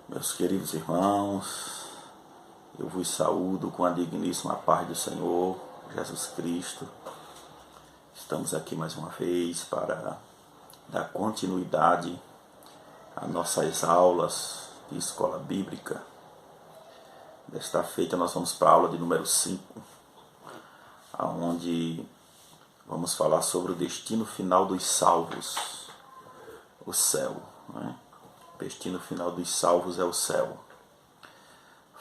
Meus queridos irmãos, eu vos saúdo com a digníssima paz do Senhor Jesus Cristo. Estamos aqui mais uma vez para dar continuidade às nossas aulas de escola bíblica. Desta feita nós vamos para a aula de número 5, onde vamos falar sobre o destino final dos salvos, o céu, né? O destino final dos salvos é o céu.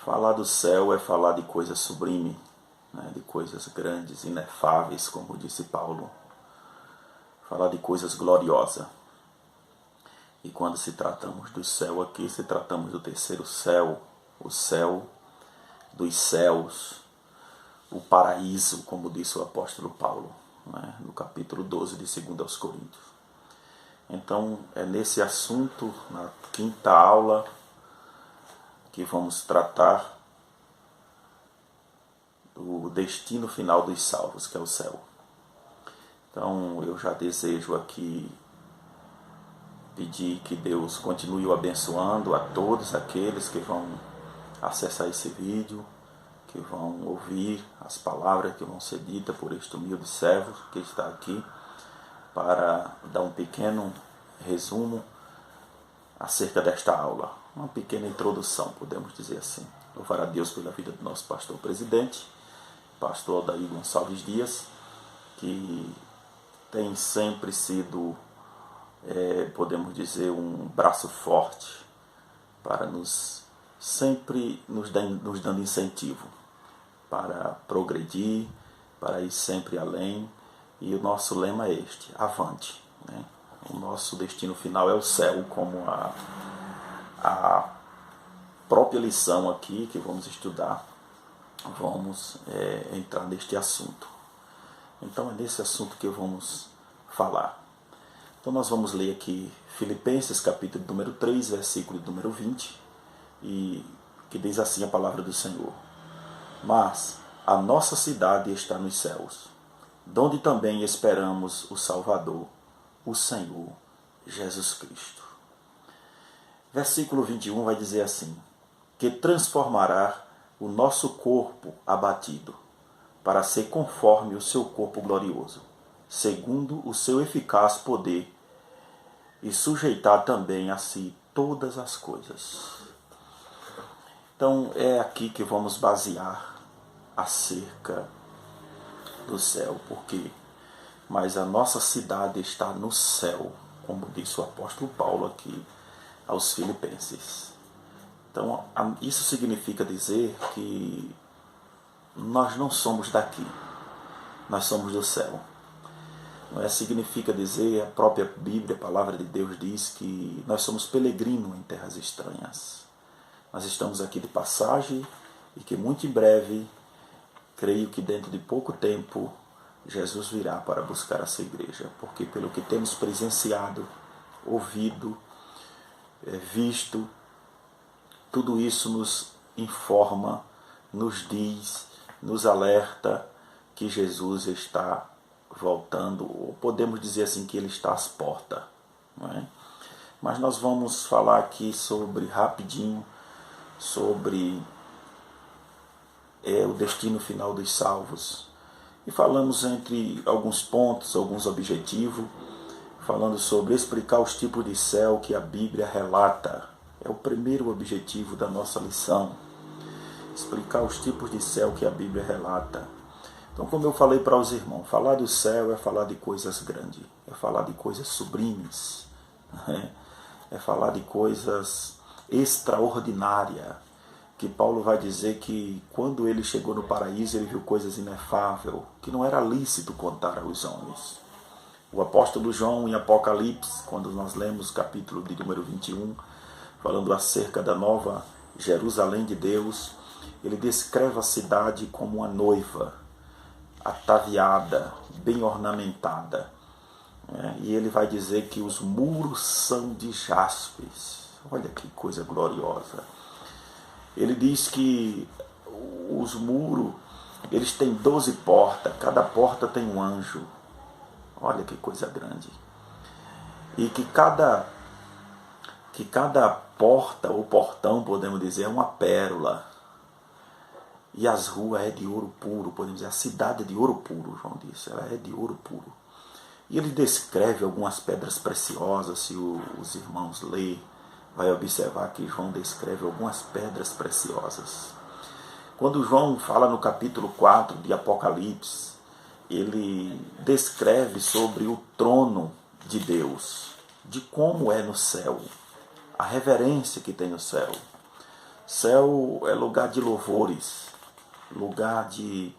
Falar do céu é falar de coisa sublime, né? De coisas grandes, inefáveis, como disse Paulo. Falar de coisas gloriosas. E quando se tratamos do céu aqui, se tratamos do terceiro céu, o céu dos céus, o paraíso, como disse o apóstolo Paulo, né? No capítulo 12 de 2 aos Coríntios. Então, é nesse assunto, na quinta aula, que vamos tratar do destino final dos salvos, que é o céu. Então, eu já desejo aqui pedir que Deus continue o abençoando a todos aqueles que vão acessar esse vídeo, que vão ouvir as palavras que vão ser ditas por este humilde servo que está aqui, para dar um pequeno resumo acerca desta aula, uma pequena introdução, podemos dizer assim. Louvar a Deus pela vida do nosso pastor presidente, pastor Aldair Gonçalves Dias, que tem sempre sido, podemos dizer, um braço forte para sempre nos dando incentivo para progredir, para ir sempre além. E o nosso lema é este: avante, né? O nosso destino final é o céu, como a própria lição aqui que vamos estudar, vamos entrar neste assunto. Então é nesse assunto que vamos falar. Então nós vamos ler aqui Filipenses capítulo número 3, versículo número 20, e que diz assim a palavra do Senhor: mas a nossa cidade está nos céus, donde também esperamos o Salvador, o Senhor Jesus Cristo. Versículo 21 vai dizer assim: que transformará o nosso corpo abatido, para ser conforme o seu corpo glorioso, segundo o seu eficaz poder, e sujeitar também a si todas as coisas. Então é aqui que vamos basear acerca do céu, porque mas a nossa cidade está no céu, como disse o apóstolo Paulo aqui aos Filipenses. Então, isso significa dizer que nós não somos daqui, nós somos do céu. Não é? Significa dizer, a própria Bíblia, a palavra de Deus diz que nós somos peregrinos em terras estranhas. Nós estamos aqui de passagem e que muito em breve, creio que dentro de pouco tempo, Jesus virá para buscar a sua igreja, porque pelo que temos presenciado, ouvido, visto, tudo isso nos informa, nos diz, nos alerta que Jesus está voltando, ou podemos dizer assim que ele está às portas, não é? Mas nós vamos falar aqui rapidinho, sobre o destino final dos salvos. E falamos entre alguns pontos, alguns objetivos, falando sobre explicar os tipos de céu que a Bíblia relata. É o primeiro objetivo da nossa lição. Explicar os tipos de céu que a Bíblia relata. Então, como eu falei para os irmãos, falar do céu é falar de coisas grandes, é falar de coisas sublimes, é falar de coisas extraordinárias, que Paulo vai dizer que quando ele chegou no paraíso ele viu coisas inefáveis, que não era lícito contar aos homens. O apóstolo João, em Apocalipse, quando nós lemos o capítulo de número 21, falando acerca da nova Jerusalém de Deus, ele descreve a cidade como uma noiva, ataviada, bem ornamentada. E ele vai dizer que os muros são de jaspes. Olha que coisa gloriosa. Ele diz que os muros, eles têm 12 portas, cada porta tem um anjo. Olha que coisa grande. E que que cada porta ou portão, podemos dizer, é uma pérola. E as ruas é de ouro puro, podemos dizer, a cidade é de ouro puro, João disse, ela é de ouro puro. E ele descreve algumas pedras preciosas, se os irmãos lerem, vai observar que João descreve algumas pedras preciosas. Quando João fala no capítulo 4 de Apocalipse, ele descreve sobre o trono de Deus, de como é no céu, a reverência que tem no céu. Céu é lugar de louvores, lugar de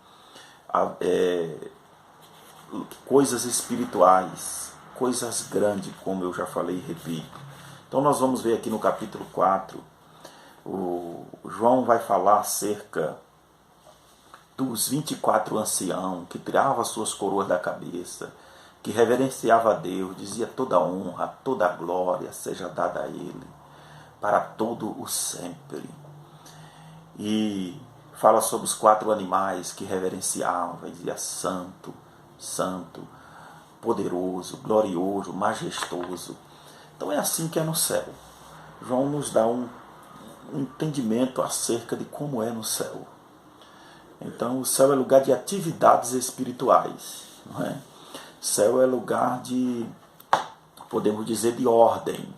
coisas espirituais, coisas grandes, como eu já falei e repito. Então nós vamos ver aqui no capítulo 4, o João vai falar acerca dos 24 anciãos que tiravam as suas coroas da cabeça, que reverenciava a Deus, dizia toda honra, toda glória seja dada a Ele, para todo o sempre. E fala sobre os 4 animais que reverenciavam, dizia santo, santo, poderoso, glorioso, majestoso. Então é assim que é no céu. João nos dá um entendimento acerca de como é no céu. Então o céu é lugar de atividades espirituais, não é? Céu é lugar de, podemos dizer, de ordem.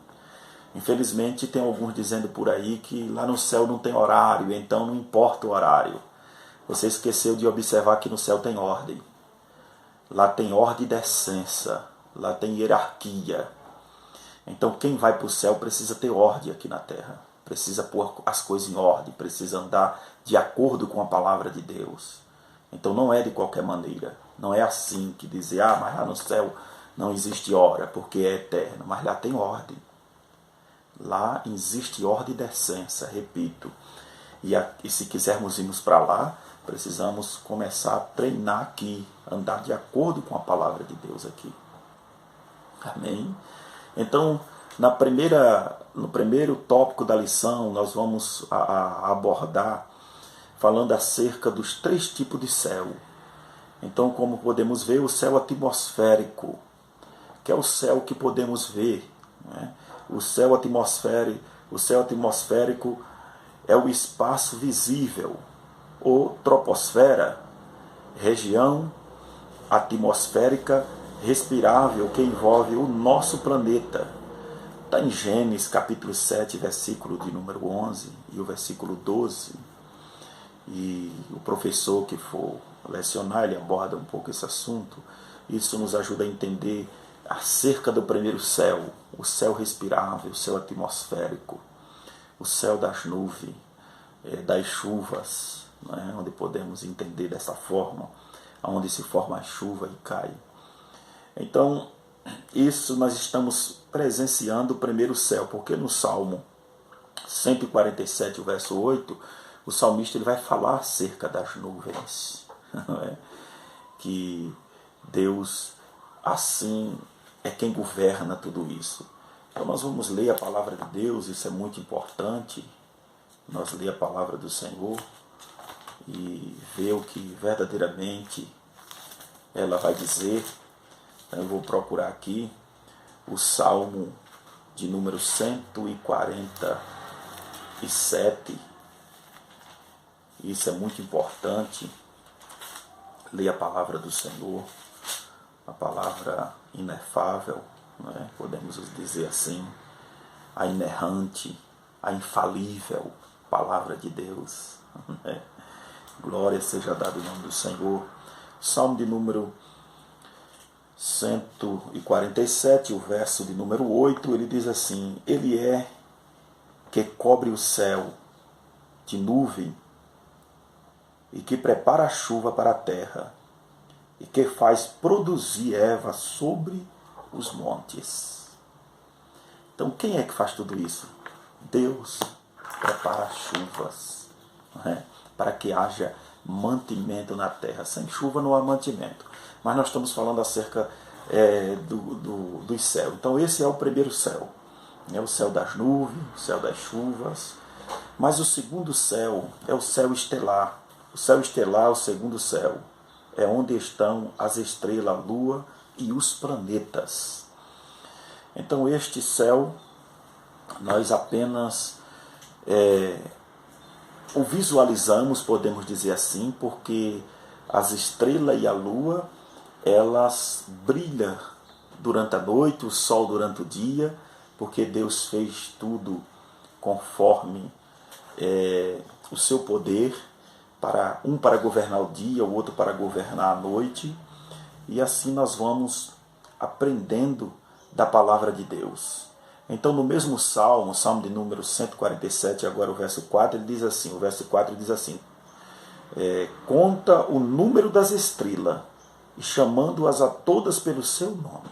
Infelizmente tem alguns dizendo por aí que lá no céu não tem horário, então não importa o horário. Você esqueceu de observar que no céu tem ordem. Lá tem ordem e decência, lá tem hierarquia. Então quem vai para o céu precisa ter ordem aqui na terra. Precisa pôr as coisas em ordem, precisa andar de acordo com a palavra de Deus. Então não é de qualquer maneira. Não é assim que dizer, mas lá no céu não existe hora, porque é eterno. Mas lá tem ordem. Lá existe ordem e decência, repito. E se quisermos irmos para lá, precisamos começar a treinar aqui, andar de acordo com a palavra de Deus aqui. Amém? Então, no primeiro tópico da lição, nós vamos abordar falando acerca dos 3 tipos de céu. Então, como podemos ver, o céu atmosférico, que é o céu que podemos ver, né? O céu atmosférico é o espaço visível, ou troposfera, região atmosférica respirável que envolve o nosso planeta. Está em Gênesis capítulo 7, versículo de número 11 e o versículo 12. E o professor que for lecionar, ele aborda um pouco esse assunto. Isso nos ajuda a entender acerca do primeiro céu, o céu respirável, o céu atmosférico, o céu das nuvens, das chuvas, né, onde podemos entender dessa forma, onde se forma a chuva e cai. Então, isso nós estamos presenciando o primeiro céu, porque no Salmo 147, o verso 8, o salmista ele vai falar acerca das nuvens, não é? Que Deus assim é quem governa tudo isso. Então nós vamos ler a palavra de Deus, isso é muito importante, nós ler a palavra do Senhor e ver o que verdadeiramente ela vai dizer. Eu vou procurar aqui o Salmo de número 147. Isso é muito importante. Ler a palavra do Senhor, a palavra inefável, não é? Podemos dizer assim, a inerrante, a infalível palavra de Deus. Né? Glória seja dada em nome do Senhor. Salmo de número 147, o verso de número 8, ele diz assim: Ele é que cobre o céu de nuvem e que prepara a chuva para a terra e que faz produzir erva sobre os montes. Então quem é que faz tudo isso? Deus prepara as chuvas, né? Para que haja mantimento na terra. Sem chuva não há mantimento. Mas nós estamos falando acerca dos céus. Então esse é o primeiro céu. É o céu das nuvens, o céu das chuvas. Mas o segundo céu é o céu estelar. O céu estelar, o segundo céu, é onde estão as estrelas, a lua e os planetas. Então este céu nós apenas o visualizamos, podemos dizer assim, porque as estrelas e a lua, elas brilham durante a noite, o sol durante o dia, porque Deus fez tudo conforme o seu poder, para governar o dia, o outro para governar a noite, e assim nós vamos aprendendo da palavra de Deus. Então, no mesmo Salmo, Salmo de número 147, agora o verso 4, ele diz assim, o verso 4 diz assim, conta o número das estrelas, e chamando-as a todas pelo seu nome.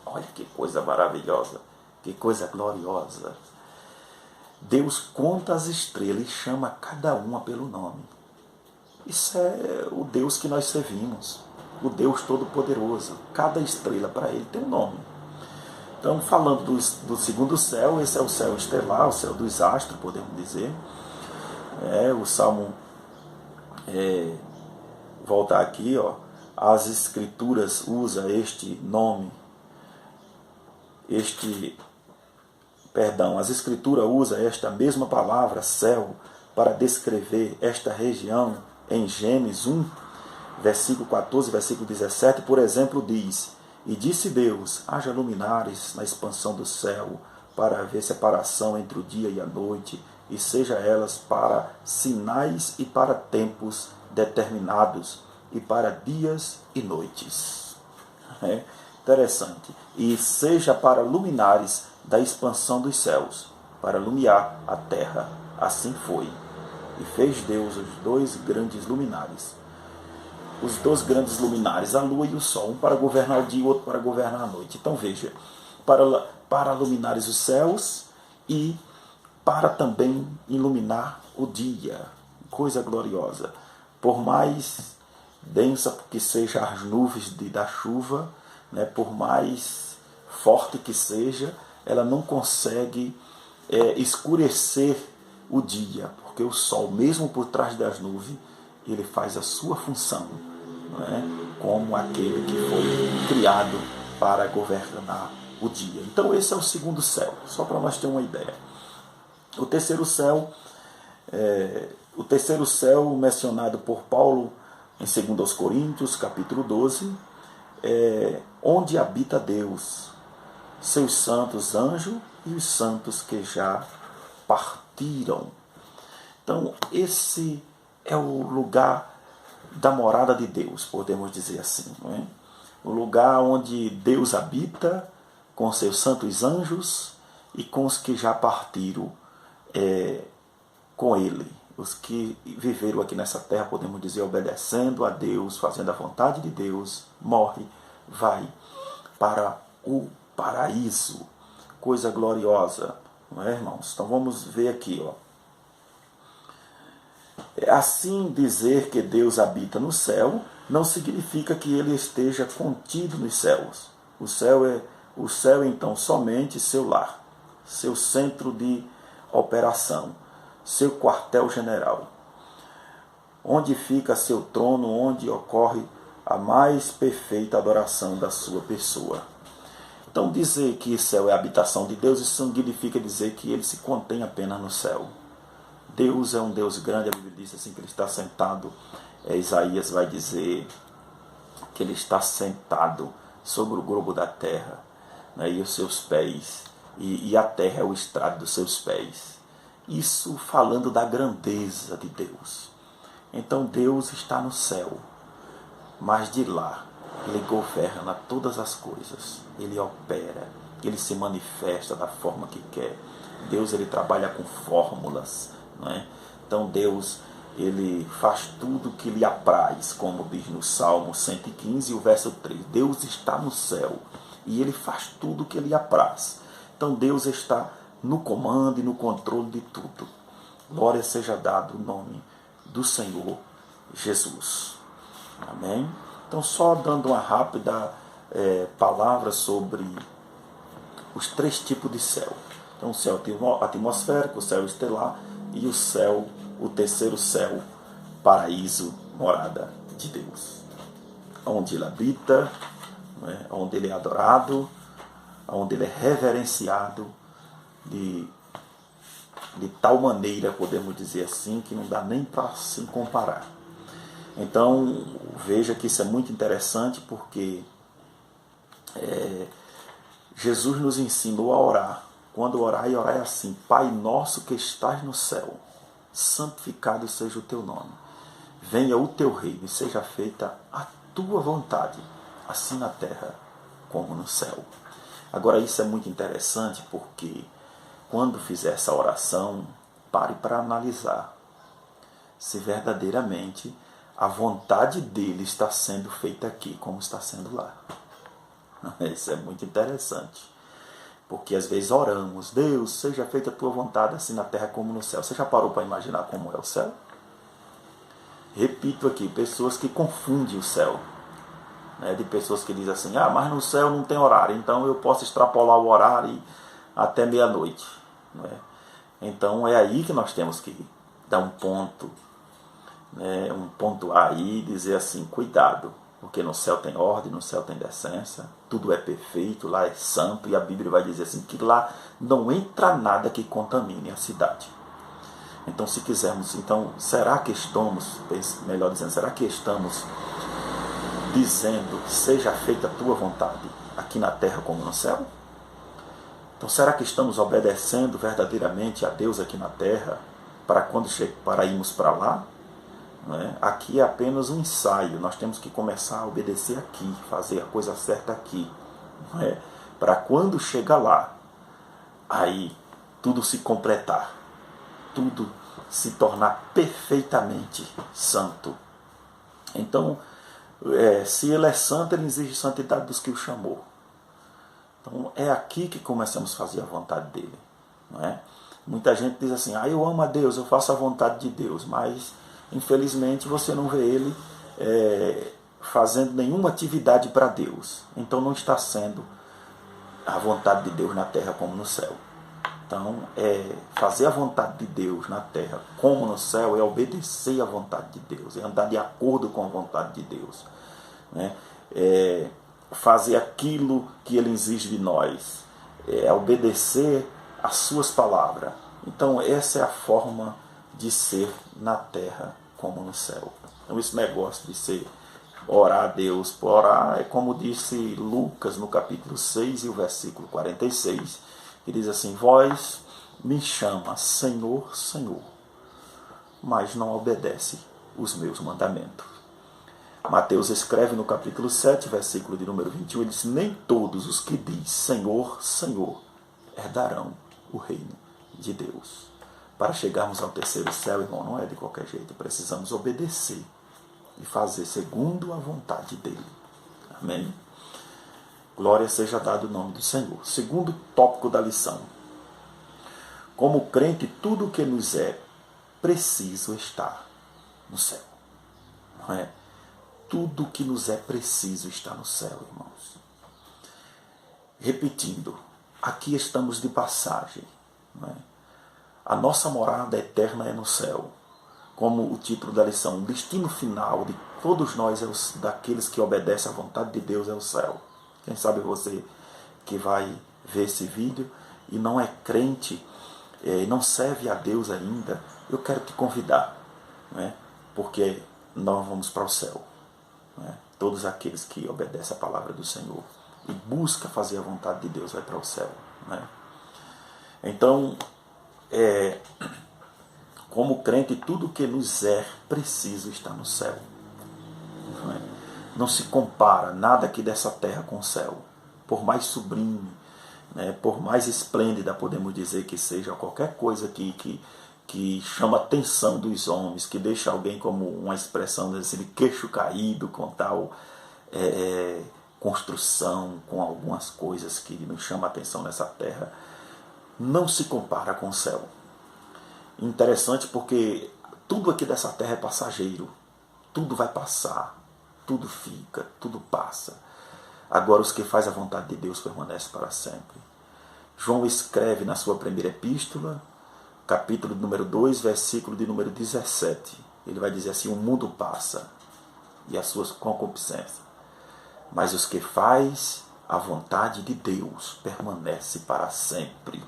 Olha que coisa maravilhosa, que coisa gloriosa. Deus conta as estrelas e chama cada uma pelo nome. Isso é o Deus que nós servimos, o Deus Todo-Poderoso. Cada estrela para ele tem um nome. Então, falando do segundo céu, esse é o céu estelar, o céu dos astros, podemos dizer. O Salmo, voltar aqui, as Escrituras usam este nome, as Escrituras usam esta mesma palavra, céu, para descrever esta região em Gênesis 1, versículo 14, versículo 17, por exemplo, diz: E disse Deus, haja luminares na expansão do céu, para haver separação entre o dia e a noite, e seja elas para sinais e para tempos determinados, e para dias e noites. Interessante. E seja para luminares da expansão dos céus, para iluminar a terra. Assim foi. E fez Deus os dois grandes luminares. Os dois grandes luminares, a lua e o sol, um para governar o dia e o outro para governar a noite. Então veja, para luminares os céus e para também iluminar o dia. Coisa gloriosa. Por mais densa que sejam as nuvens da chuva, por mais forte que seja, ela não consegue escurecer o dia, porque o sol, mesmo por trás das nuvens, ele faz a sua função, como aquele que foi criado para governar o dia. Então esse é o segundo céu, só para nós termos uma ideia. O terceiro céu mencionado por Paulo em 2 Coríntios, capítulo 12, onde habita Deus, seus santos anjos e os santos que já partiram. Então, esse é o lugar da morada de Deus, podemos dizer assim. O lugar onde Deus habita com seus santos anjos e com os que já partiram com Ele. Os que viveram aqui nessa terra, podemos dizer, obedecendo a Deus, fazendo a vontade de Deus, morre, vai para o paraíso. Coisa gloriosa, não é, irmãos? Então vamos ver aqui, Assim, dizer que Deus habita no céu não significa que ele esteja contido nos céus. O céu é então somente seu lar, seu centro de operação, seu quartel-general, onde fica seu trono, onde ocorre a mais perfeita adoração da sua pessoa. Então, dizer que o céu é a habitação de Deus, isso significa dizer que ele se contém apenas no céu. Deus é um Deus grande, a Bíblia diz assim que ele está sentado, Isaías vai dizer que ele está sentado sobre o globo da terra, e os seus pés, e a terra é o estrado dos seus pés. Isso falando da grandeza de Deus. Então Deus está no céu, mas de lá ele governa todas as coisas, ele opera, ele se manifesta da forma que quer. Deus, ele trabalha com fórmulas, Então Deus, ele faz tudo que lhe apraz, como diz no Salmo 115, o verso 3. Deus está no céu e ele faz tudo que lhe apraz. Então Deus está no comando e no controle de tudo. Glória seja dado o nome do Senhor Jesus. Amém? Então, só dando uma rápida palavra sobre os 3 tipos de céu. Então, o céu atmosférico, o céu estelar e o terceiro céu, paraíso, morada de Deus. Onde ele habita, onde ele é adorado, onde ele é reverenciado, de tal maneira, podemos dizer assim, que não dá nem para se comparar. Então, veja que isso é muito interessante, porque Jesus nos ensinou a orar. Quando orar, e orar é assim: Pai nosso que estás no céu, santificado seja o teu nome. Venha o teu reino e seja feita a tua vontade, assim na terra como no céu. Agora, isso é muito interessante, porque quando fizer essa oração, pare para analisar se verdadeiramente a vontade dele está sendo feita aqui, como está sendo lá. Isso é muito interessante. Porque às vezes oramos: Deus, seja feita a tua vontade, assim na terra como no céu. Você já parou para imaginar como é o céu? Repito aqui, pessoas que confundem o céu. De pessoas que dizem assim: mas no céu não tem horário, então eu posso extrapolar o horário até meia-noite. Então é aí que nós temos que dar um ponto, um ponto aí e dizer assim: cuidado, porque no céu tem ordem, no céu tem decência, tudo é perfeito, lá é santo, e a Bíblia vai dizer assim que lá não entra nada que contamine a cidade. Então, se quisermos, será que estamos, melhor dizendo, será que estamos dizendo: seja feita a tua vontade aqui na terra como no céu? Então, será que estamos obedecendo verdadeiramente a Deus aqui na terra para irmos para lá? Aqui é apenas um ensaio. Nós temos que começar a obedecer aqui, fazer a coisa certa aqui, para quando chegar lá, aí tudo se completar, tudo se tornar perfeitamente santo. Então, se ele é santo, ele exige santidade dos que o chamou. Então é aqui que começamos a fazer a vontade dele. Muita gente diz assim: eu amo a Deus, eu faço a vontade de Deus, mas infelizmente você não vê ele fazendo nenhuma atividade para Deus. Então não está sendo a vontade de Deus na terra como no céu. Então, fazer a vontade de Deus na terra como no céu é obedecer à vontade de Deus, é andar de acordo com a vontade de Deus. Fazer aquilo que ele exige de nós, obedecer às suas palavras. Então, essa é a forma de ser na terra como no céu. Então, esse negócio de ser orar a Deus, orar é como disse Lucas no capítulo 6 e o versículo 46, que diz assim: vós me chama Senhor, Senhor, mas não obedece os meus mandamentos. Mateus escreve no capítulo 7, versículo de número 21, ele diz: nem todos os que diz Senhor, Senhor, herdarão o reino de Deus. Para chegarmos ao terceiro céu, irmão, não é de qualquer jeito, precisamos obedecer e fazer segundo a vontade dele. Amém? Glória seja dado o nome do Senhor. Segundo tópico da lição: como crente, tudo o que nos é preciso está no céu. Não é? Tudo que nos é preciso está no céu, irmãos. Repetindo, aqui estamos de passagem. Não é? A nossa morada eterna é no céu. Como o título da lição, o destino final de todos nós, daqueles que obedecem à vontade de Deus, é o céu. Quem sabe você que vai ver esse vídeo e não é crente, não serve a Deus ainda, eu quero te convidar, porque nós vamos para o céu. Todos aqueles que obedecem a palavra do Senhor e buscam fazer a vontade de Deus vai para o céu. Então, como crente, tudo que nos é preciso está no céu. Não se compara nada aqui dessa terra com o céu. Por mais sublime, por mais esplêndida, podemos dizer que seja qualquer coisa que chama a atenção dos homens, que deixa alguém como uma expressão assim, de queixo caído com tal construção, com algumas coisas que nos chamam a atenção nessa terra, não se compara com o céu. Interessante porque tudo aqui dessa terra é passageiro, tudo vai passar, tudo fica, tudo passa. Agora os que fazem a vontade de Deus permanecem para sempre. João escreve na sua primeira epístola, capítulo número 2, versículo de número 17. Ele vai dizer assim: o mundo passa e as suas concupiscências, mas os que faz a vontade de Deus permanece para sempre.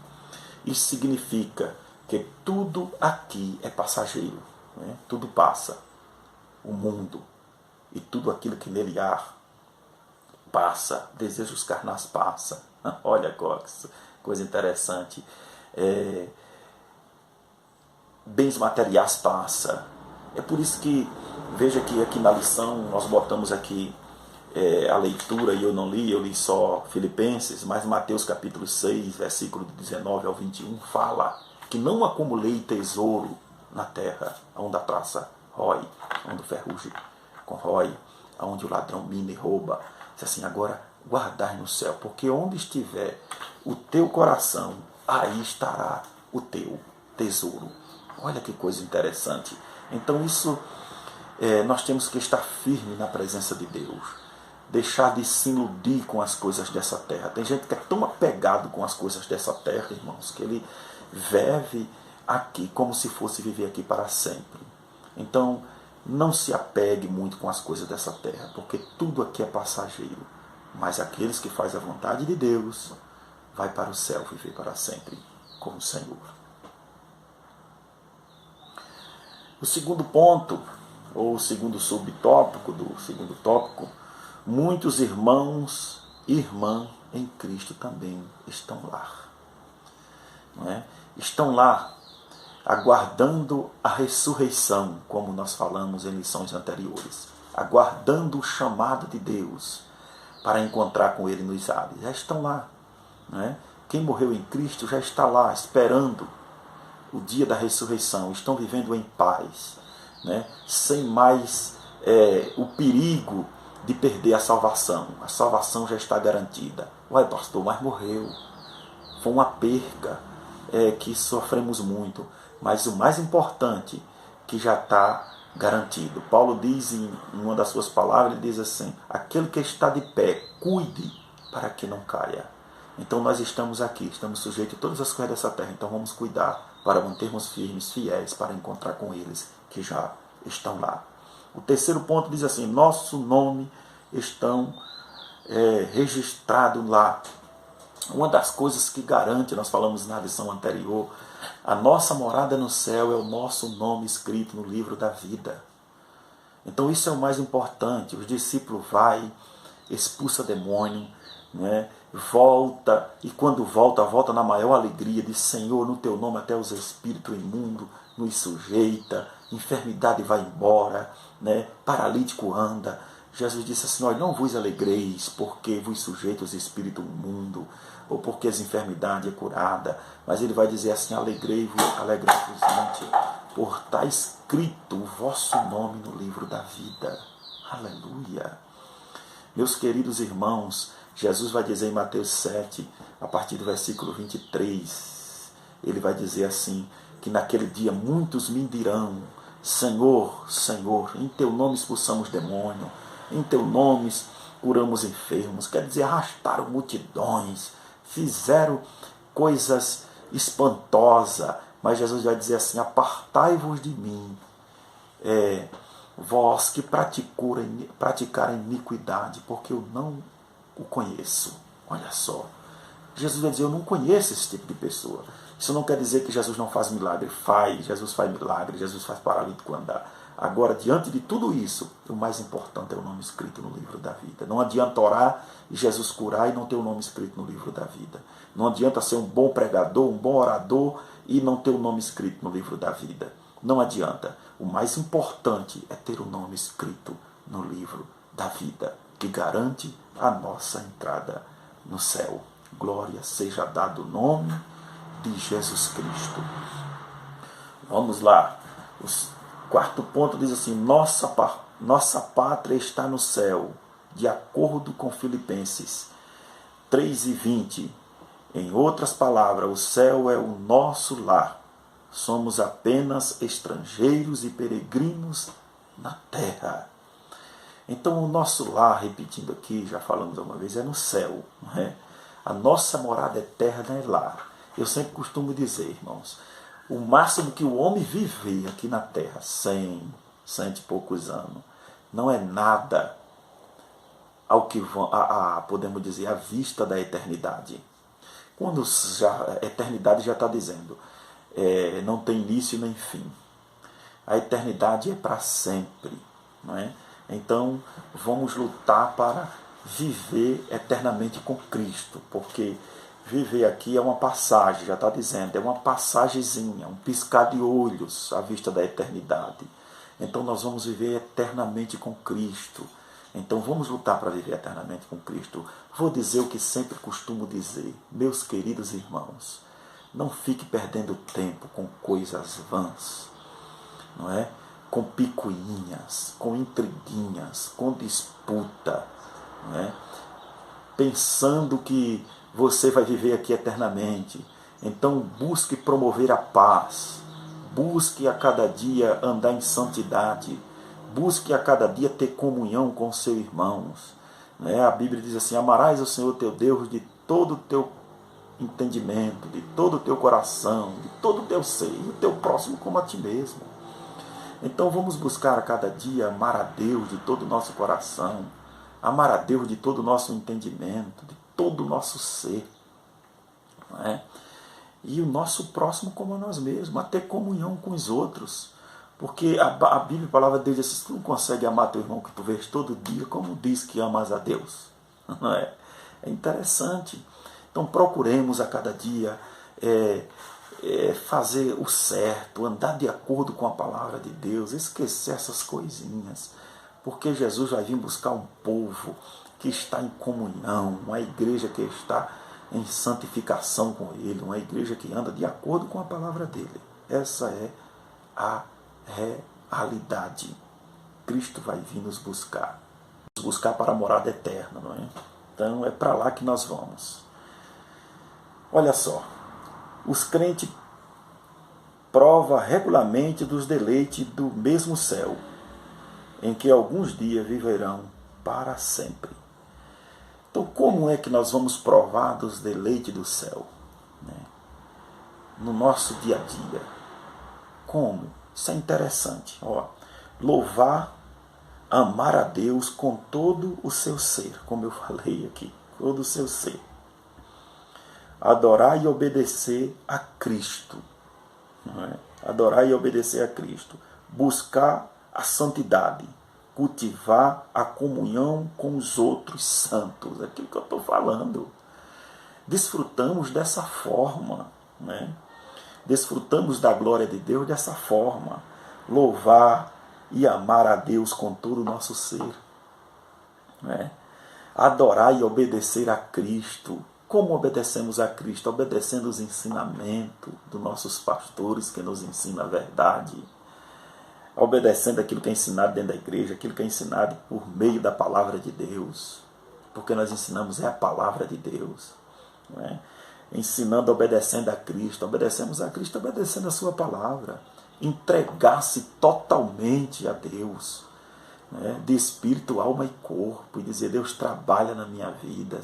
Isso significa que tudo aqui é passageiro, né? Tudo passa. O mundo e tudo aquilo que nele há passa. Desejos carnais passa. Olha que coisa interessante. Bens materiais passa. É por isso que, veja que aqui na lição nós botamos aqui a leitura, e eu não li, eu li só Filipenses, mas Mateus capítulo 6, versículo 19 ao 21, fala que não acumulei tesouro na terra, onde a traça rói, onde o ferrugem corrói, onde o ladrão mina e rouba. Diz assim, agora guardai no céu, porque onde estiver o teu coração, aí estará o teu tesouro. Olha que coisa interessante. Então isso, nós temos que estar firme na presença de Deus. Deixar de se iludir com as coisas dessa terra. Tem gente que é tão apegado com as coisas dessa terra, irmãos, que ele vive aqui como se fosse viver aqui para sempre. Então, não se apegue muito com as coisas dessa terra, porque tudo aqui é passageiro. Mas aqueles que fazem a vontade de Deus, vai para o céu viver para sempre com o Senhor. O segundo ponto, ou o segundo subtópico do segundo tópico, muitos irmãos e irmãs em Cristo também estão lá. Não é? Estão lá aguardando a ressurreição, como nós falamos em lições anteriores. Aguardando o chamado de Deus para encontrar com Ele nos ares. Já estão lá. Não é? Quem morreu em Cristo já está lá, esperando o dia da ressurreição. Estão vivendo em paz, né? Sem mais o perigo de perder a salvação. A salvação já está garantida. Uai, pastor, mas morreu. Foi uma perca que sofremos muito. Mas o mais importante, que já está garantido. Paulo diz em uma das suas palavras, ele diz assim, aquele que está de pé, cuide para que não caia. Então nós estamos aqui, estamos sujeitos a todas as coisas dessa terra. Então vamos cuidar para mantermos firmes, fiéis, para encontrar com eles que já estão lá. O terceiro ponto diz assim, nosso nome estão registrado lá. Uma das coisas que garante, nós falamos na lição anterior, a nossa morada no céu é o nosso nome escrito no livro da vida. Então isso é o mais importante. Os discípulos vai, expulsa demônio, né? Volta, e quando volta na maior alegria, diz, Senhor, no teu nome até os espíritos imundos nos sujeita, enfermidade vai embora, né? Paralítico anda. Jesus disse assim, não vos alegreis porque vos sujeita os espíritos imundos, ou porque as enfermidades é curada, mas ele vai dizer assim, alegrai-vos ante, por está escrito o vosso nome no livro da vida. Aleluia! Meus queridos irmãos, Jesus vai dizer em Mateus 7, a partir do versículo 23, ele vai dizer assim, que naquele dia muitos me dirão, Senhor, Senhor, em teu nome expulsamos demônio, em teu nome curamos enfermos, quer dizer, arrastaram multidões, fizeram coisas espantosas, mas Jesus vai dizer assim, apartai-vos de mim, vós que praticarem iniquidade, porque eu não o conheço. Olha só, Jesus vai dizer, eu não conheço esse tipo de pessoa. Isso não quer dizer que Jesus não faz milagre. Jesus faz milagre, Jesus faz paralítico andar. Agora, diante de tudo isso, o mais importante é o nome escrito no livro da vida. Não adianta orar e Jesus curar e não ter o nome escrito no livro da vida. Não adianta ser um bom pregador, um bom orador e não ter o nome escrito no livro da vida. Não adianta. O mais importante é ter o nome escrito no livro da vida, que garante a nossa entrada no céu. Glória seja dado o nome de Jesus Cristo. Vamos lá. O quarto ponto diz assim, nossa pátria está no céu, de acordo com Filipenses 3:20. Em outras palavras, o céu é o nosso lar. Somos apenas estrangeiros e peregrinos na terra. Então o nosso lar, repetindo aqui, já falamos uma vez, é no céu. Não é? A nossa morada eterna é lá. Eu sempre costumo dizer, irmãos, o máximo que o homem viver aqui na terra, 100 e poucos anos, não é nada ao que podemos dizer, à vista da eternidade. Quando a eternidade já está dizendo, não tem início nem fim. A eternidade é para sempre, não é? Então, vamos lutar para viver eternamente com Cristo, porque viver aqui é uma passagem, já está dizendo, é uma passagemzinha, um piscar de olhos à vista da eternidade. Então, nós vamos viver eternamente com Cristo. Então, vamos lutar para viver eternamente com Cristo. Vou dizer o que sempre costumo dizer, meus queridos irmãos, não fique perdendo tempo com coisas vãs, não é? Com picuinhas, com intriguinhas, com disputa, não é? Pensando que você vai viver aqui eternamente. Então busque promover a paz, busque a cada dia andar em santidade, busque a cada dia ter comunhão com seus irmãos. Não é? A Bíblia diz assim, amarás o Senhor teu Deus de todo o teu entendimento, de todo o teu coração, de todo o teu ser, e o teu próximo como a ti mesmo. Então vamos buscar a cada dia amar a Deus de todo o nosso coração, amar a Deus de todo o nosso entendimento, de todo o nosso ser. Não é? E o nosso próximo como a nós mesmos, a ter comunhão com os outros. Porque a Bíblia, a palavra de Deus diz assim, tu não consegue amar teu irmão que tu vês todo dia, como diz que amas a Deus. Não é? É interessante. Então procuremos a cada dia fazer o certo, andar de acordo com a palavra de Deus, esquecer essas coisinhas, porque Jesus vai vir buscar um povo que está em comunhão, uma igreja que está em santificação com Ele, uma igreja que anda de acordo com a palavra dEle. Essa é a realidade. Cristo vai vir nos buscar para a morada eterna, não é? Então é para lá que nós vamos. Olha só, os crentes provam regularmente dos deleites do mesmo céu, em que alguns dias viverão para sempre. Então, como é que nós vamos provar dos deleites do céu? Né? No nosso dia a dia. Como? Isso é interessante. Ó, louvar, amar a Deus com todo o seu ser, como eu falei aqui, todo o seu ser. Adorar e obedecer a Cristo. Não é? Adorar e obedecer a Cristo. Buscar a santidade. Cultivar a comunhão com os outros santos. Aquilo que eu estou falando. Desfrutamos dessa forma. Né? Desfrutamos da glória de Deus dessa forma. Louvar e amar a Deus com todo o nosso ser. Né? Adorar e obedecer a Cristo. Como obedecemos a Cristo? Obedecendo os ensinamentos dos nossos pastores que nos ensinam a verdade. Obedecendo aquilo que é ensinado dentro da igreja, aquilo que é ensinado por meio da palavra de Deus. Porque nós ensinamos a palavra de Deus. Não é? Ensinando, obedecendo a Cristo. Obedecemos a Cristo, obedecendo a sua palavra. Entregar-se totalmente a Deus. Né? De espírito, alma e corpo. E dizer, Deus trabalha na minha vida.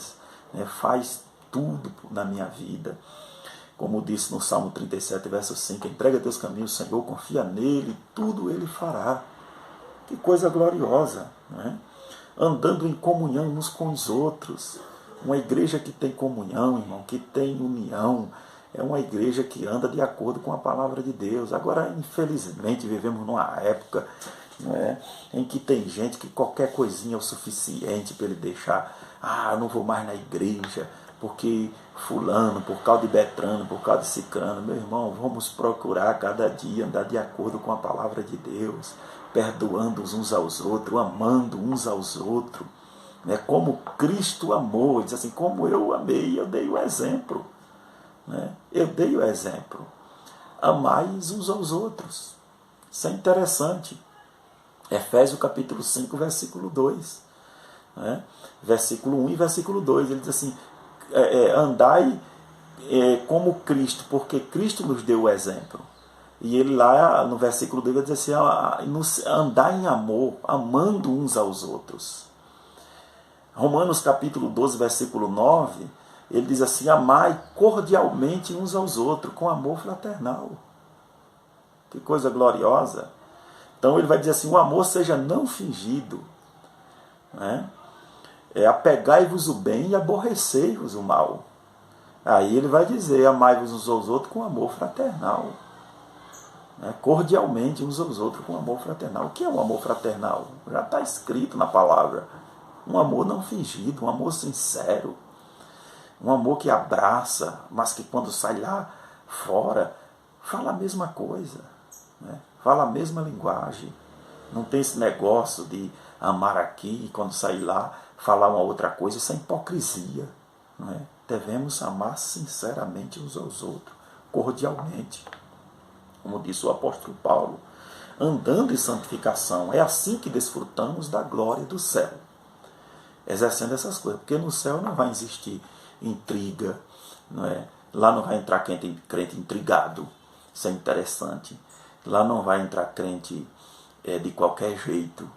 Né? Faz tudo na minha vida. Como disse no Salmo 37, verso 5, entrega teus caminhos, Senhor, confia nele, tudo ele fará. Que coisa gloriosa, né? Andando em comunhão uns com os outros. Uma igreja que tem comunhão, irmão, que tem união, é uma igreja que anda de acordo com a palavra de Deus. Agora, infelizmente, vivemos numa época, não é, em que tem gente que qualquer coisinha é o suficiente para ele deixar, não vou mais na igreja, porque fulano, por causa de Betrano, por causa de Cicrano. Meu irmão, vamos procurar cada dia andar de acordo com a palavra de Deus, perdoando uns aos outros, amando uns aos outros, né? Como Cristo amou, diz assim, como eu amei, eu dei o exemplo, né? Eu dei o exemplo. Amais uns aos outros. Isso é interessante. Efésios capítulo 5, versículo 2. Né? Versículo 1 e versículo 2, ele diz assim, andai como Cristo, porque Cristo nos deu o exemplo. E ele lá no versículo 2 vai dizer assim, andai em amor, amando uns aos outros. Romanos capítulo 12, versículo 9, ele diz assim, amai cordialmente uns aos outros, com amor fraternal. Que coisa gloriosa. Então ele vai dizer assim, o amor seja não fingido, né? Apegai-vos o bem e aborrecei-vos o mal. Aí ele vai dizer, amai-vos uns aos outros com amor fraternal. Né? Cordialmente uns aos outros com amor fraternal. O que é um amor fraternal? Já está escrito na palavra. Um amor não fingido, um amor sincero. Um amor que abraça, mas que quando sai lá fora, fala a mesma coisa. Né? Fala a mesma linguagem. Não tem esse negócio de amar aqui e quando sair lá falar uma outra coisa. Isso é hipocrisia. Não é? Devemos amar sinceramente uns aos outros, cordialmente. Como disse o apóstolo Paulo, andando em santificação. É assim que desfrutamos da glória do céu. Exercendo essas coisas. Porque no céu não vai existir intriga. Não é? Lá não vai entrar crente intrigado. Isso é interessante. Lá não vai entrar crente de qualquer jeito,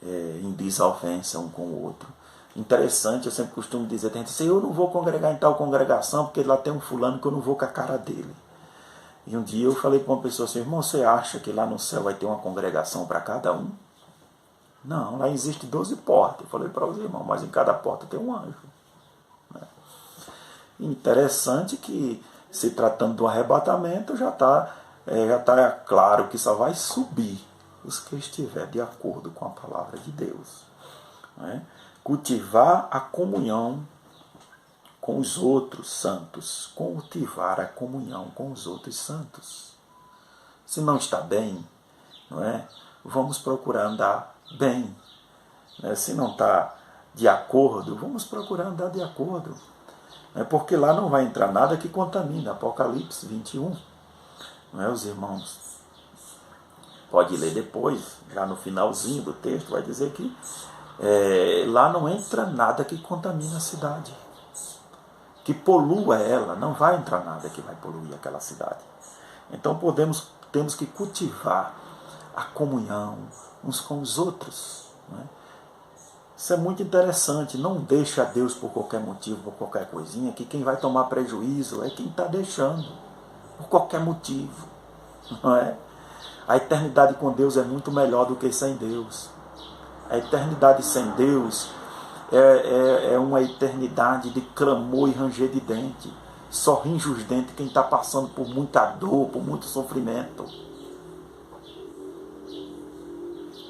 em desavença um com o outro. Interessante, eu sempre costumo dizer, tem gente diz, eu não vou congregar em tal congregação, porque lá tem um fulano que eu não vou com a cara dele. E um dia eu falei para uma pessoa assim, irmão, você acha que lá no céu vai ter uma congregação para cada um? Não, lá existe 12 portas. Eu falei para os irmãos, mas em cada porta tem um anjo. Né? Interessante que, se tratando do arrebatamento, já está claro que só vai subir os que estiver de acordo com a palavra de Deus. Né? Cultivar a comunhão com os outros santos. Cultivar a comunhão com os outros santos. Se não está bem, não é? Vamos procurar andar bem. Né? Se não está de acordo, vamos procurar andar de acordo. Porque lá não vai entrar nada que contamine. Apocalipse 21. Não é, os irmãos? Pode ler depois, já no finalzinho do texto, vai dizer que lá não entra nada que contamine a cidade, que polua ela, não vai entrar nada que vai poluir aquela cidade. Então temos que cultivar a comunhão uns com os outros. Né? Isso é muito interessante, não deixa Deus por qualquer motivo, por qualquer coisinha, que quem vai tomar prejuízo é quem está deixando, por qualquer motivo. Não é? A eternidade com Deus é muito melhor do que sem Deus. A eternidade sem Deus é uma eternidade de clamor e ranger de dente. Só range os dentes quem está passando por muita dor, por muito sofrimento.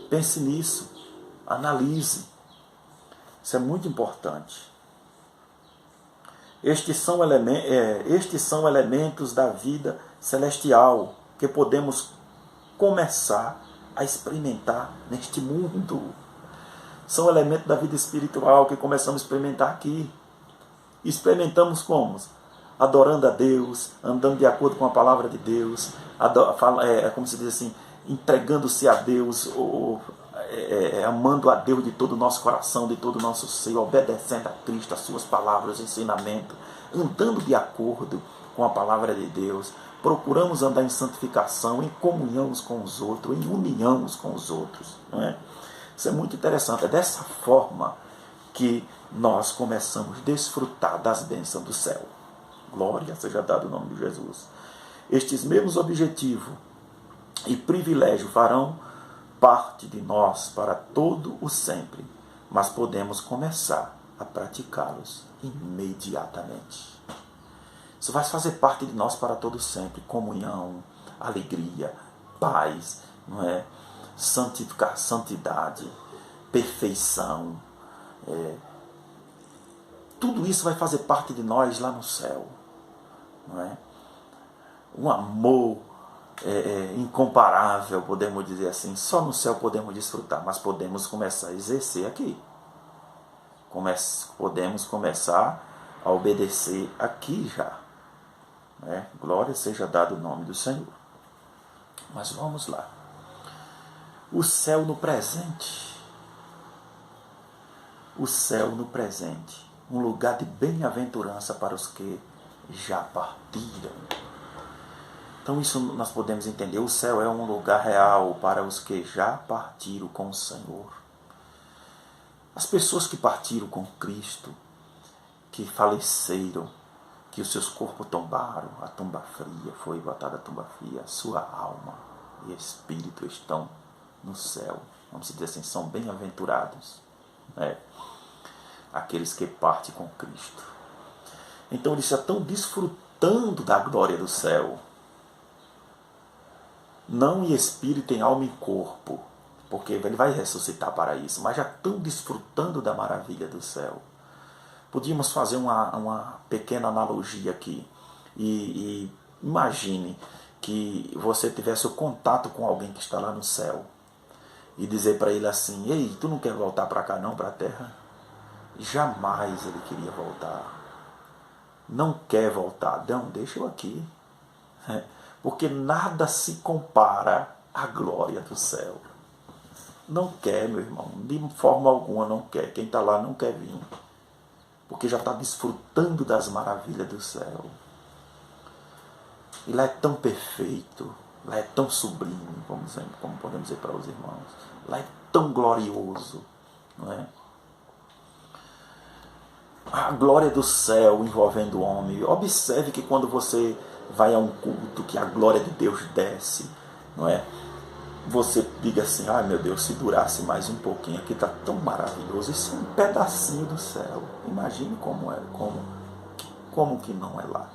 Pense nisso. Analise. Isso é muito importante. Estes são elementos da vida celestial que podemos começar a experimentar neste mundo. São elementos da vida espiritual que começamos a experimentar aqui. Experimentamos como? Adorando a Deus, andando de acordo com a palavra de Deus, como se diz assim, entregando-se a Deus, amando a Deus de todo o nosso coração, de todo o nosso ser, obedecendo a Cristo, as suas palavras, o ensinamento, andando de acordo com a palavra de Deus. Procuramos andar em santificação, em comunhão uns com os outros, em união uns com os outros. Não é? Isso é muito interessante. É dessa forma que nós começamos a desfrutar das bênçãos do céu. Glória seja dada o nome de Jesus. Estes mesmos objetivos e privilégios farão parte de nós para todo o sempre, mas podemos começar a praticá-los imediatamente. Isso vai fazer parte de nós para todo sempre. Comunhão, alegria, paz, não é? Santidade, perfeição. Tudo isso vai fazer parte de nós lá no céu. Não é? Um amor incomparável, podemos dizer assim. Só no céu podemos desfrutar, mas podemos começar a exercer aqui. Podemos começar a obedecer aqui já. Glória seja dado o nome do Senhor. Mas vamos lá. O céu no presente. O céu no presente. Um lugar de bem-aventurança para os que já partiram. Então isso nós podemos entender. O céu é um lugar real para os que já partiram com o Senhor. As pessoas que partiram com Cristo, que faleceram, que os seus corpos tombaram, a tumba fria, foi botada a tumba fria, a sua alma e espírito estão no céu. Vamos dizer assim, são bem-aventurados, aqueles que partem com Cristo. Então eles já estão desfrutando da glória do céu. Não em espírito, em alma e corpo, porque ele vai ressuscitar para isso, mas já estão desfrutando da maravilha do céu. Podíamos fazer uma pequena analogia aqui. E imagine que você tivesse o contato com alguém que está lá no céu e dizer para ele assim: ei, tu não quer voltar para cá não, para a terra? Jamais ele queria voltar. Não quer voltar. Não, deixa eu aqui. Porque nada se compara à glória do céu. Não quer, meu irmão. De forma alguma não quer. Quem está lá não quer vir. Porque já está desfrutando das maravilhas do céu. E lá é tão perfeito. Lá é tão sublime, como podemos dizer para os irmãos. Lá é tão glorioso. Não é? A glória do céu envolvendo o homem. Observe que quando você vai a um culto, que a glória de Deus desce, não é? Você diga assim: ai meu Deus, se durasse mais um pouquinho, aqui está tão maravilhoso. Isso é um pedacinho do céu. Imagine como é, como que não é lá.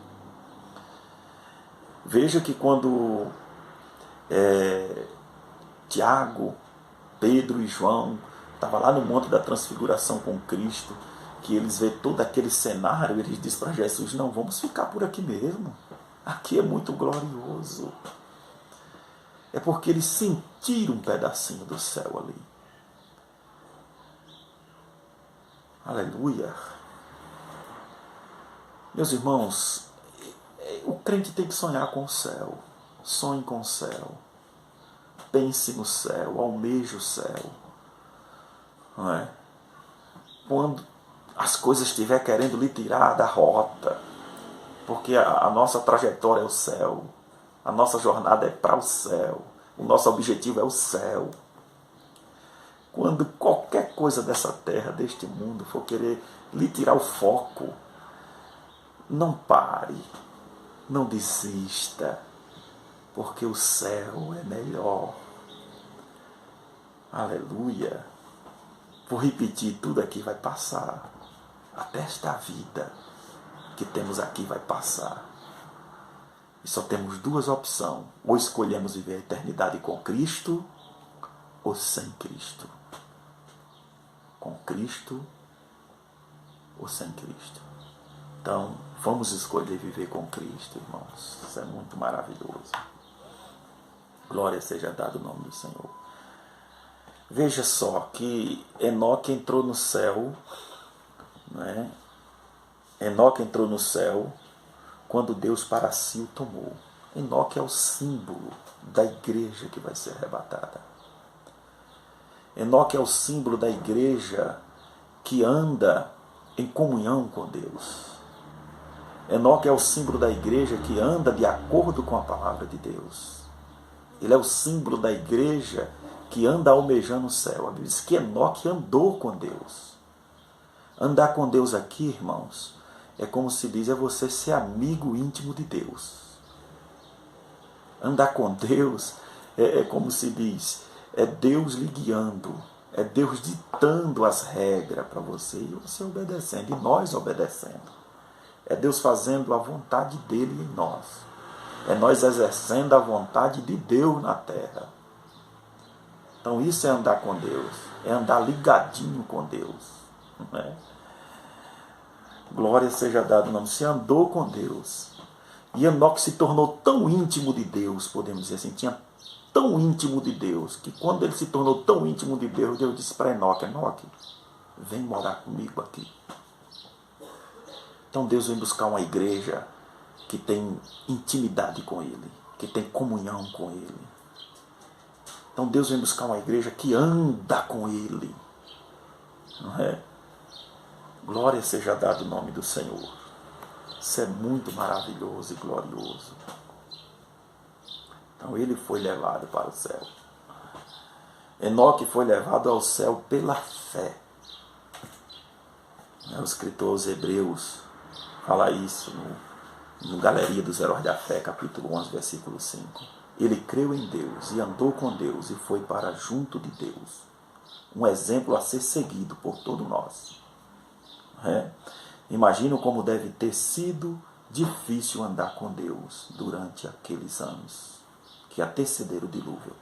Veja que quando Tiago, Pedro e João estavam lá no Monte da Transfiguração com Cristo, que eles vê todo aquele cenário, eles dizem para Jesus: não, vamos ficar por aqui mesmo. Aqui é muito glorioso. É porque eles sentiram um pedacinho do céu ali. Aleluia. Meus irmãos, o crente tem que sonhar com o céu. Sonhe com o céu. Pense no céu, almeje o céu. Não é? Quando as coisas estiver querendo lhe tirar da rota, porque a nossa trajetória é o céu, a nossa jornada é para o céu, o nosso objetivo é o céu. Quando qualquer coisa dessa terra, deste mundo, for querer lhe tirar o foco, não pare, não desista, porque o céu é melhor. Aleluia. Vou repetir, tudo aqui vai passar. Até esta vida que temos aqui vai passar. E só temos duas opções: ou escolhemos viver a eternidade com Cristo, ou sem Cristo. Com Cristo ou sem Cristo. Então, vamos escolher viver com Cristo, irmãos. Isso é muito maravilhoso. Glória seja dada ao nome do Senhor. Veja só que Enoque entrou no céu, né? Enoque entrou no céu quando Deus para si o tomou. Enoque é o símbolo da igreja que vai ser arrebatada. Enoque é o símbolo da igreja que anda em comunhão com Deus. Enoque é o símbolo da igreja que anda de acordo com a palavra de Deus. Ele é o símbolo da igreja que anda almejando o céu. A Bíblia diz que Enoque andou com Deus. Andar com Deus aqui, irmãos, é como se diz, é você ser amigo íntimo de Deus. Andar com Deus é como se diz, é Deus lhe guiando, é Deus ditando as regras para você e você obedecendo, e nós obedecendo. É Deus fazendo a vontade dele em nós. É nós exercendo a vontade de Deus na terra. Então isso é andar com Deus, é andar ligadinho com Deus. Não é? Glória seja dada o nome. Se andou com Deus. E Enoque se tornou tão íntimo de Deus, podemos dizer assim, tinha tão íntimo de Deus, que quando ele se tornou tão íntimo de Deus, Deus disse para Enoque: Enoque, vem morar comigo aqui. Então Deus vem buscar uma igreja que tem intimidade com Ele, que tem comunhão com Ele. Então Deus vem buscar uma igreja que anda com Ele. Não é? Glória seja dado o nome do Senhor. Isso é muito maravilhoso e glorioso. Então ele foi levado para o céu. Enoque foi levado ao céu pela fé. O escritor aos Hebreus fala isso no Galeria dos Heróis da Fé, capítulo 11, versículo 5. Ele creu em Deus e andou com Deus e foi para junto de Deus. Um exemplo a ser seguido por todos nós. Imagino como deve ter sido difícil andar com Deus durante aqueles anos que antecederam o dilúvio,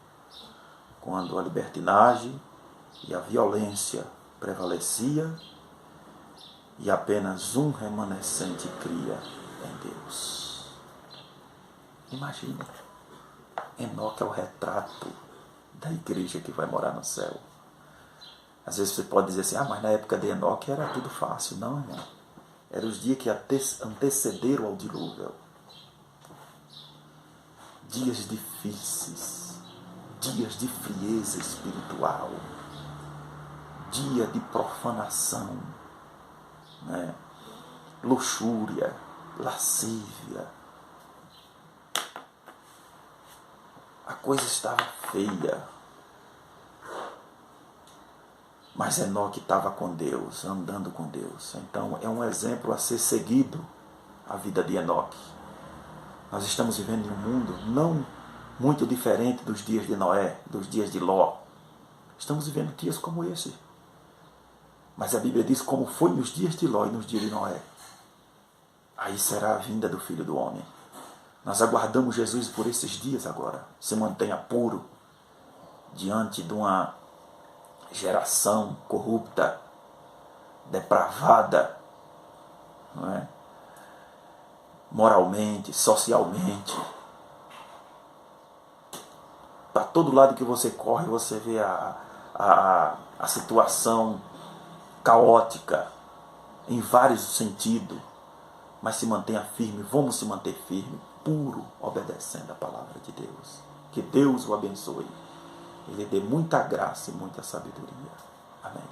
quando a libertinagem e a violência prevalecia e apenas um remanescente cria em Deus. Imagina, Enoque é o retrato da igreja que vai morar no céu. Às vezes você pode dizer assim, mas na época de Enoque era tudo fácil. Não, irmão. Eram os dias que antecederam ao dilúvio. Dias difíceis, dias de frieza espiritual, dia de profanação, né? Luxúria, lascívia. A coisa estava feia. Mas Enoque estava com Deus, andando com Deus. Então é um exemplo a ser seguido, a vida de Enoque. Nós estamos vivendo em um mundo não muito diferente dos dias de Noé, dos dias de Ló. Estamos vivendo dias como esse. Mas a Bíblia diz como foi nos dias de Ló e nos dias de Noé. Aí será a vinda do Filho do Homem. Nós aguardamos Jesus por esses dias agora. Se mantenha puro diante de uma geração corrupta, depravada, não é? Moralmente, socialmente. Para todo lado que você corre, você vê a situação caótica, em vários sentidos. Mas se mantenha firme, vamos se manter firme, puro, obedecendo a palavra de Deus. Que Deus o abençoe. Ele dê muita graça e muita sabedoria. Amém.